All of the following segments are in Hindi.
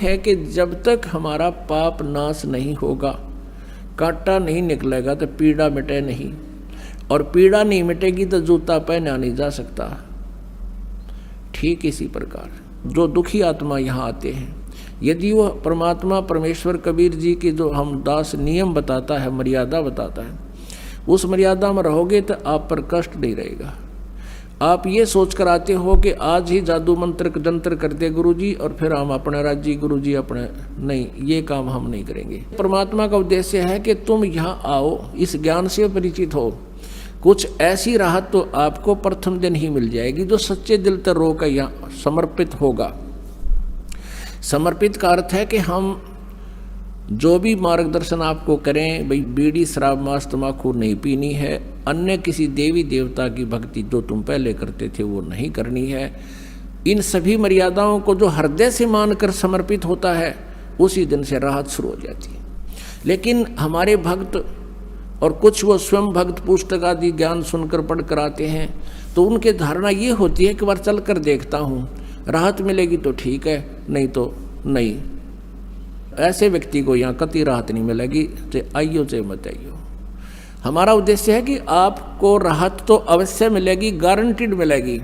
है कि जब तक हमारा पाप नाश नहीं होगा, कांटा नहीं निकलेगा तो पीड़ा मिटे नहीं, और पीड़ा नहीं मिटेगी तो जूता पहना नहीं जा सकता। ठीक इसी प्रकार जो दुखी आत्मा यहाँ आते हैं, यदि वह परमात्मा परमेश्वर कबीर जी की जो हम दास नियम बताता है, मर्यादा बताता है, उस मर्यादा में रहोगे तो आप पर कष्ट नहीं रहेगा। आप ये सोच कर आते हो कि आज ही जादू मंत्र जंत्र कर दे गुरुजी और फिर हम अपने राज्य गुरुजी अपने, नहीं, ये काम हम नहीं करेंगे। परमात्मा का उद्देश्य है कि तुम यहाँ आओ, इस ज्ञान से परिचित हो, कुछ ऐसी राहत तो आपको प्रथम दिन ही मिल जाएगी जो सच्चे दिल से रो कर यहाँ समर्पित होगा। समर्पित का अर्थ है कि हम जो भी मार्गदर्शन आपको करें, भाई बीड़ी शराब मांस तम्बाकू नहीं पीनी है, अन्य किसी देवी देवता की भक्ति जो तुम पहले करते थे वो नहीं करनी है, इन सभी मर्यादाओं को जो हृदय से मानकर समर्पित होता है उसी दिन से राहत शुरू हो जाती है। लेकिन हमारे भक्त और कुछ वो स्वयं भक्त पुस्तक आदि ज्ञान सुनकर पढ़ कर आते हैं, तो उनके धारणा ये होती है कि बार चल कर देखता हूँ, राहत मिलेगी तो ठीक है, नहीं तो नहीं। ऐसे व्यक्ति को यहाँ कतई राहत नहीं मिलेगी, चाहे आइयो चाहे मत आइयो। हमारा उद्देश्य है कि आपको राहत तो अवश्य मिलेगी, गारंटीड मिलेगी,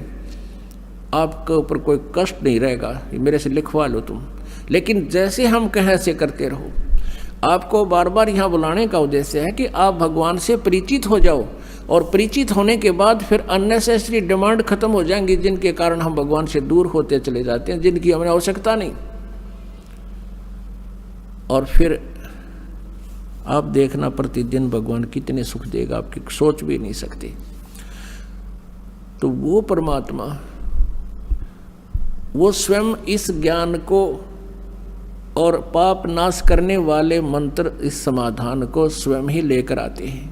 आपके ऊपर कोई कष्ट नहीं रहेगा, ये मेरे से लिखवा लो तुम। लेकिन जैसे हम कहें ऐसे करते रहो। आपको बार बार यहाँ बुलाने का उद्देश्य है कि आप भगवान से परिचित हो जाओ, और परिचित होने के बाद फिर अननेसेसरी डिमांड खत्म हो जाएंगी, जिनके कारण हम भगवान से दूर होते चले जाते हैं, जिनकी हमें आवश्यकता नहीं। और फिर आप देखना प्रतिदिन भगवान कितने सुख देगा, आपकी सोच भी नहीं सकते। तो वो परमात्मा, वो स्वयं इस ज्ञान को और पाप नाश करने वाले मंत्र, इस समाधान को स्वयं ही लेकर आते हैं।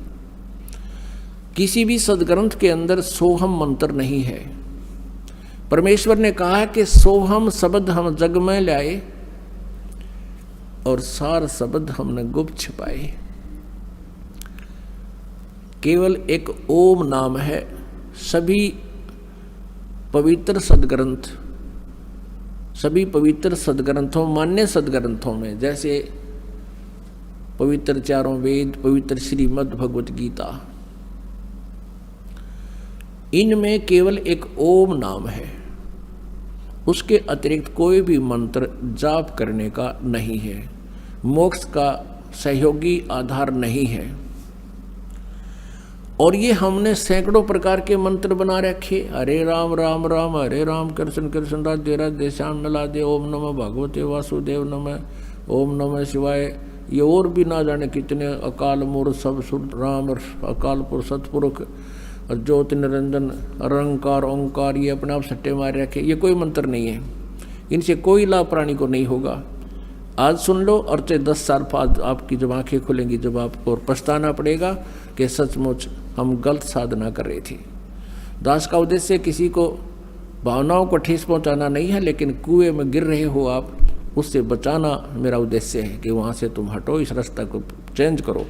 किसी भी सदग्रंथ के अंदर सोहम मंत्र नहीं है। परमेश्वर ने कहा कि सोहम शब्द हम जग में लाए और सार शब्द हमने गुप्त छिपाए। केवल एक ओम नाम है। सभी पवित्र सदग्रंथ, सभी पवित्र सदग्रंथों, मान्य सदग्रंथों में, जैसे पवित्र चारों वेद, पवित्र श्रीमद् भगवत गीता, इनमें केवल एक ओम नाम है। उसके अतिरिक्त कोई भी मंत्र जाप करने का नहीं है, मोक्ष का सहयोगी आधार नहीं है। और ये हमने सैकड़ों प्रकार के मंत्र बना रखे, हरे राम राम राम हरे राम, कृष्ण कृष्ण राधे राधे श्याम राधे, ओम नमः भगवते वासुदेव नमः, ओम नमः शिवाय। ये और भी ना जाने कितने अकाल मूर्त सब सुर राम और अकाल पुरुष सतपुरुष और ज्योति निरंजन अरंकार ओंकार, ये अपने आप सट्टे मारे रखे। ये कोई मंत्र नहीं है, इनसे कोई लाभ प्राणी को नहीं होगा। आज सुन लो और चाहे 10 साल बाद आपकी जब आँखें खुलेंगी, जब आपको पछताना पड़ेगा कि सचमुच हम गलत साधना कर रहे थे। दास का उद्देश्य किसी को भावनाओं को ठेस पहुंचाना नहीं है, लेकिन कुएं में गिर रहे हो आप, उससे बचाना मेरा उद्देश्य है कि वहाँ से तुम हटो, इस रास्ता को चेंज करो,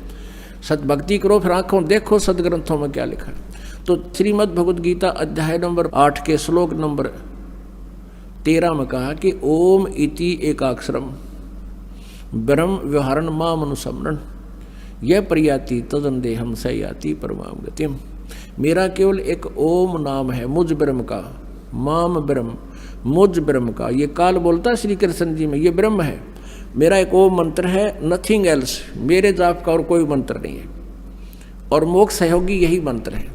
सतभक्ति करो, फिर आँखों देखो सदग्रंथों में क्या लिखा है। तो श्रीमद् भगवद गीता अध्याय नंबर 8 के श्लोक नंबर 13 में कहा कि ओम इति एकाक्षरम ब्रह्म व्यवहारण माम अनुसमरण यह प्रयाति तदंदेहम सयाति परमाम गतिम। मेरा केवल एक ओम नाम है, मुझ ब्रह्म का, माम ब्रह्म, मुझ ब्रह्म का। ये काल बोलता है श्री कृष्ण जी में, ये ब्रह्म है। मेरा एक ओम मंत्र है, नथिंग एल्स, मेरे जाप का और कोई मंत्र नहीं है, और मोक्ष सहयोगी यही मंत्र है।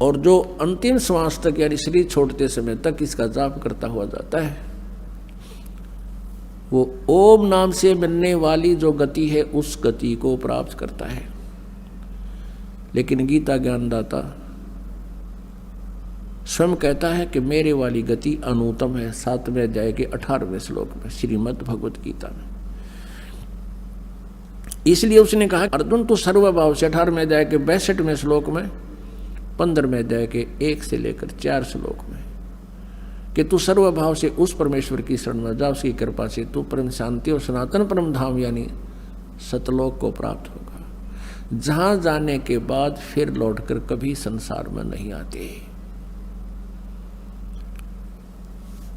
और जो अंतिम श्वास तक यानी शरीर छोड़ते समय तक इसका जाप करता हुआ जाता है, वो ओम नाम से मिलने वाली जो गति है उस गति को प्राप्त करता है। लेकिन गीता ज्ञानदाता स्वयं कहता है कि मेरे वाली गति अनुत्तम है। 7वें अध्याय के 18वें श्लोक में श्रीमद् भगवत गीता में। इसलिए उसने कहा अर्जुन तू सर्वभाव से 18वें अध्याय के 62वें श्लोक में, 15वें अध्याय के 1 से लेकर 4 श्लोक में, कि तू सर्वभाव से उस परमेश्वर की शरण में जा, उसकी कृपा से तू परम शांति और सनातन परम धाम यानी सतलोक को प्राप्त होगा, जहां जाने के बाद फिर लौटकर कभी संसार में नहीं आते।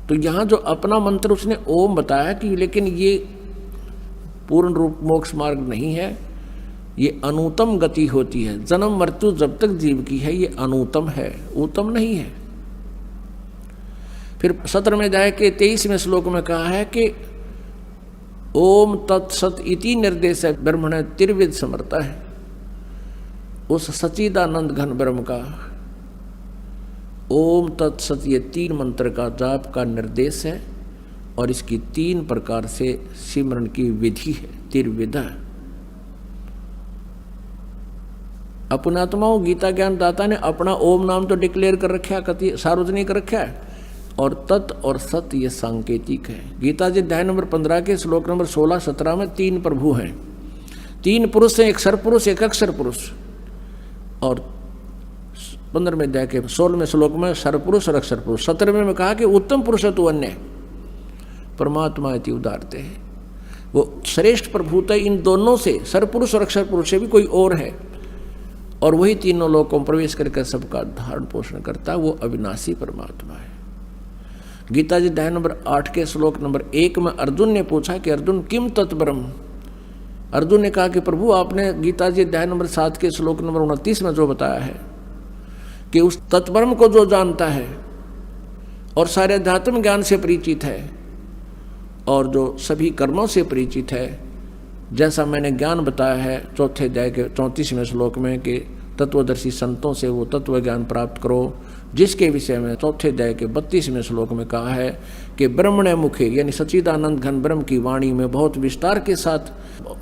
तो यहाँ जो अपना मंत्र उसने ओम बताया कि लेकिन ये पूर्ण रूप मोक्ष मार्ग नहीं है, ये अनुतम गति होती है। जन्म मृत्यु जब तक जीव की है ये अनुतम है, उत्तम नहीं है। फिर 17वें अध्याय के 23वें श्लोक में कहा है कि ओम तत्सत इति निर्देश है ब्रह्मण त्रिविध समर्थ है। उस सच्चिदानंद घन ब्रह्म का ओम तत्सत ये 3 मंत्र का जाप का निर्देश है और इसकी 3 प्रकार से सिमरन की विधि है, त्रिविधा। अपनात्माओं गीता ज्ञान दाता ने अपना ओम नाम तो डिक्लेयर कर रखा है, कति सार्वजनिक रखा है, और तत् और सत ये सांकेतिक है। गीता जी अध्याय नंबर 15 के श्लोक नंबर 16-17 में 3 प्रभु हैं, 3 पुरुष हैं, एक सरपुरुष एक अक्षर पुरुष। और 15वें अध्याय के 16वें श्लोक में सरपुरुष और अक्षर पुरुष। 17वें में कहा कि उत्तम पुरुष है तू अन्य परमात्मा इति उदारते है। वो श्रेष्ठ प्रभुता इन दोनों से, सरपुरुष और अक्षर पुरुष से भी कोई और है, और वही तीनों लोगों में प्रवेश करके सबका धारण पोषण करता है, वो अविनाशी परमात्मा है। गीता जी अध्याय नंबर 8 के श्लोक नंबर 1 में अर्जुन ने पूछा कि अर्जुन किम तत्ब्रह्म। अर्जुन ने कहा कि प्रभु आपने गीता जी अध्याय नंबर 7 के श्लोक नंबर 29 में जो बताया है कि उस तत्ब्रह्म को जो जानता है और सारे अध्यात्म ज्ञान से परिचित है और जो सभी कर्मों से परिचित है, जैसा मैंने ज्ञान बताया है 4 अध्याय के 34वें श्लोक में कि तत्वदर्शी संतों से वो तत्व ज्ञान प्राप्त करो, जिसके विषय में 4 अध्याय के 32वें श्लोक में कहा है कि ब्रह्मण्य मुखे यानी सच्चिदानंद घन ब्रह्म की वाणी में बहुत विस्तार के साथ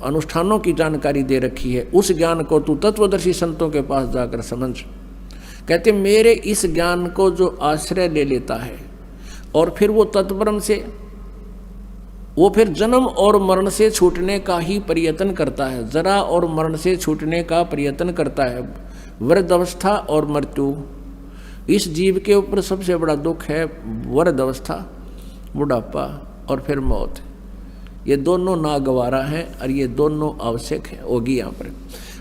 अनुष्ठानों की जानकारी दे रखी है। उस ज्ञान को तू तत्वदर्शी संतों के पास जाकर समझ। कहते मेरे इस ज्ञान को जो आश्रय ले लेता है और फिर वो तत्ब्रह्म से वो फिर जन्म और मरण से छूटने का ही प्रयत्न करता है, जरा और मरण से छूटने का प्रयत्न करता है। वृद्धावस्था और मृत्यु इस जीव के ऊपर सबसे बड़ा दुख है। वृद्धावस्था, बुढ़ापा और फिर मौत, ये दोनों नागवारा हैं और ये दोनों आवश्यक हैं, होगी यहाँ पर।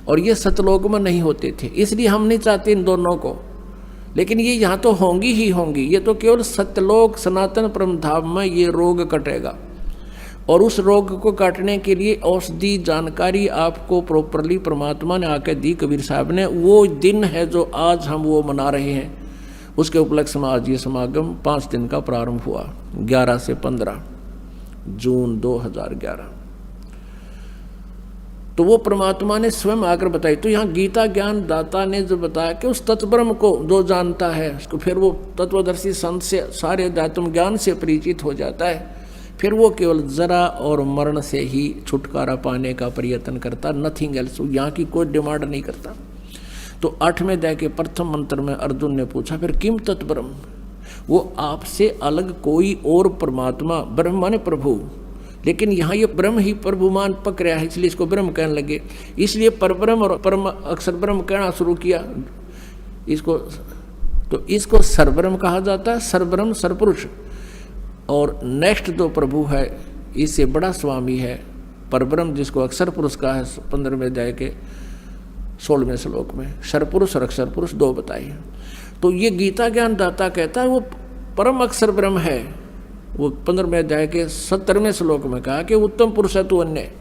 और ये सतलोक में नहीं होते थे, इसलिए हम नहीं चाहते इन दोनों को, लेकिन ये यहाँ तो होंगी ही होंगी। ये तो केवल सत्यलोक सनातन परम धाम में ये रोग कटेगा, और उस रोग को काटने के लिए औषधि जानकारी आपको प्रॉपरली परमात्मा ने आके दी, कबीर साहब ने। वो दिन है जो आज हम वो मना रहे हैं, उसके उपलक्ष्य में आज ये समागम 5 दिन का प्रारंभ हुआ, 11 से 15 जून 2011। तो वो परमात्मा ने स्वयं आकर बताई। तो यहाँ गीता ज्ञान दाता ने जो बताया कि उस तत्ब्रह्म को जो जानता है उसको फिर वो तत्वदर्शी संत से सारे अध्यात्म ज्ञान से परिचित हो जाता है, फिर वो केवल जरा और मरण से ही छुटकारा पाने का प्रयत्न करता, नथिंग एल्स। यहाँ की कोई डिमांड नहीं करता। तो 8वें अध्याय के प्रथम मंत्र में अर्जुन ने पूछा फिर किम तत्ब्रह्म, वो आपसे अलग कोई और परमात्मा, ब्रह्म माने प्रभु, लेकिन यहाँ ये ब्रह्म ही प्रभुमान पक रहा है, इसलिए इसको ब्रह्म कहने लगे। इसलिए परब्रह्म और परम अक्षर ब्रह्म कहना शुरू किया इसको। तो इसको सरब्रह्म कहा जाता है, सरब्रह्म सरपुरुष। और नेक्स्ट जो प्रभु है इससे बड़ा स्वामी है परब्रह्म, जिसको अक्षर पुरुष कहा है 15वें अध्याय के 16वें श्लोक में। सरपुरुष और अक्षर पुरुष 2 बताइए। तो ये गीता ज्ञान दाता कहता है वो परम अक्षर ब्रह्म है। वो 15वें अध्याय के 17वें श्लोक में कहा कि उत्तम पुरुष है तू अन्य,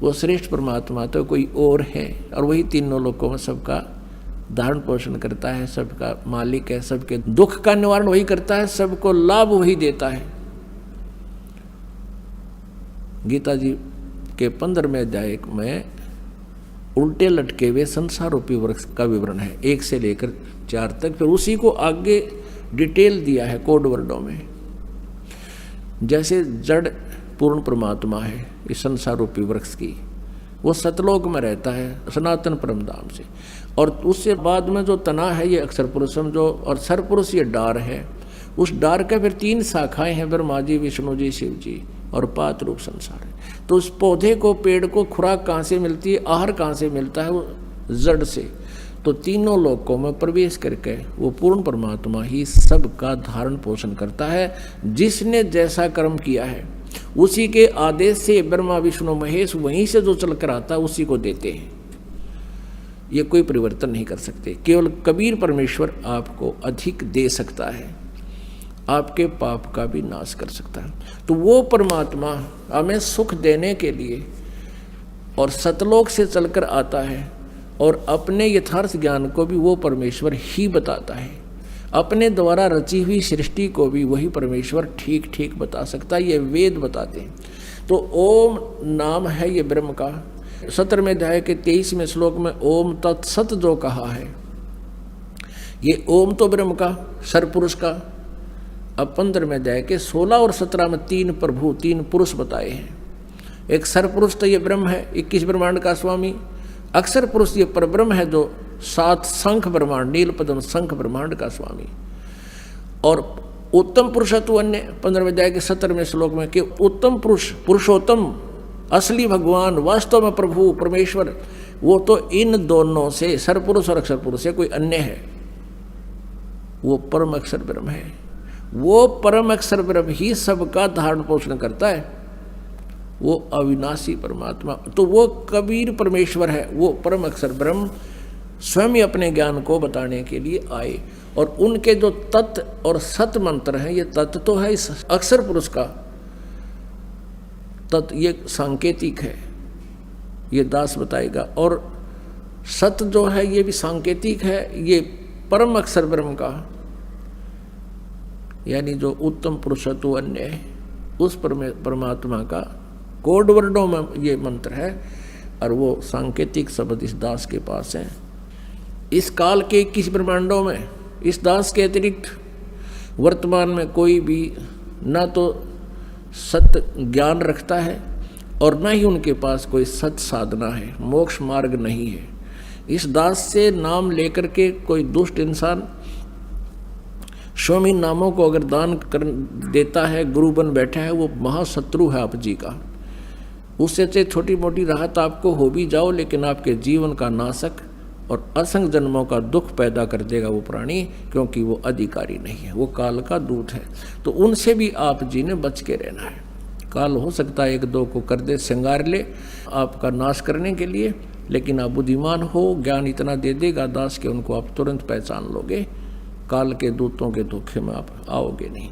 वो श्रेष्ठ परमात्मा तो कोई और है, और वही तीनों लोकों में सबका धारण पोषण करता है, सबका मालिक है, सबके दुख का निवारण वही करता है, सबको लाभ वही देता है। गीता जी के 15वें अध्याय में उल्टे लटके हुए संसार रूपी वृक्ष का विवरण है, 1 से लेकर 4 तक। फिर उसी को आगे डिटेल दिया है कोड वर्डों में। जैसे जड़ पूर्ण परमात्मा है इस संसार रूपी वृक्ष की, वो सतलोक में रहता है सनातन परम धाम से, और उससे बाद में जो तना है ये अक्षर पुरुषम जो, और सरपुरुष ये डार है। उस डार के फिर 3 शाखाएं हैं, ब्रह्मा जी, विष्णु जी, शिव जी, और पात रूप संसार है। तो उस पौधे को, पेड़ को खुराक कहाँ से मिलती है, आहार कहाँ से मिलता है, वो जड़ से। तो तीनों लोकों में प्रवेश करके वो पूर्ण परमात्मा ही सबका धारण पोषण करता है। जिसने जैसा कर्म किया है उसी के आदेश से ब्रह्मा विष्णु महेश वहीं से जो चल कर आता है उसी को देते हैं। ये कोई परिवर्तन नहीं कर सकते, केवल कबीर परमेश्वर आपको अधिक दे सकता है। आपके पाप का भी नाश कर सकता है। तो वो परमात्मा हमें सुख देने के लिए और सतलोक से चलकर आता है, और अपने यथार्थ ज्ञान को भी वो परमेश्वर ही बताता है। अपने द्वारा रची हुई सृष्टि को भी वही परमेश्वर ठीक ठीक बता सकता है, ये वेद बताते हैं। तो ओम नाम है ये ब्रह्म का। 17वें अध्याय के 23वें श्लोक में ओम तत्सत जो कहा है, ये ओम तो ब्रह्म का, सरपुरुष का। अब 15वें अध्याय के 16 और 17 में तीन प्रभु, तीन पुरुष बताए हैं। एक सरपुरुष तो ये ब्रह्म है, 21 ब्रह्मांड का स्वामी। अक्षर पुरुष ये परब्रह्म है, जो 7 शंख ब्रह्मांड, नील पद्म शंख ब्रह्मांड का स्वामी। और उत्तम पुरुषत्व अन्य 15वें अध्याय के 17वें श्लोक में कि उत्तम पुरुष, पुरुषोत्तम, असली भगवान, वास्तव में प्रभु परमेश्वर, वो तो इन दोनों से, सरपुरुष और अक्षर पुरुष से कोई अन्य है। वो परम अक्षर ब्रह्म है। वो परम अक्षर ब्रह्म ही सबका धारण पोषण करता है। वो अविनाशी परमात्मा, तो वो कबीर परमेश्वर है। वो परम अक्षर ब्रह्म स्वयं अपने ज्ञान को बताने के लिए आए, और उनके जो तत् और सत मंत्र हैं, ये तत् तो है इस अक्षर पुरुष का, तत् ये सांकेतिक है, ये दास बताएगा। और सत जो है ये भी सांकेतिक है, ये परम अक्षर ब्रह्म का, यानी जो उत्तम पुरुषत्व अन्य है, उस परमात्मा का कोड वर्डों में ये मंत्र है, और वो सांकेतिक शब्द इस दास के पास है। इस काल के 21 ब्रह्मांडों में इस दास के अतिरिक्त वर्तमान में कोई भी ना तो सत्य ज्ञान रखता है, और न ही उनके पास कोई सत्य साधना है, मोक्ष मार्ग नहीं है। इस दास से नाम लेकर के कोई दुष्ट इंसान स्वामी नामों को अगर दान कर देता है, गुरु बन बैठा है, वो महाशत्रु है आप जी का। उससे चाहे छोटी मोटी राहत आपको हो भी जाओ, लेकिन आपके जीवन का नाशक और असंख्य जन्मों का दुख पैदा कर देगा वो प्राणी, क्योंकि वो अधिकारी नहीं है, वो काल का दूत है। तो उनसे भी आप जी ने बच के रहना है। काल हो सकता है 1-2 को कर दे, श्रृंगार ले आपका नाश करने के लिए, लेकिन आप बुद्धिमान हो, ज्ञान इतना दे देगा दास के, उनको आप तुरंत पहचान लोगे। काल के दूतों के धोखे में आप आओगे नहीं।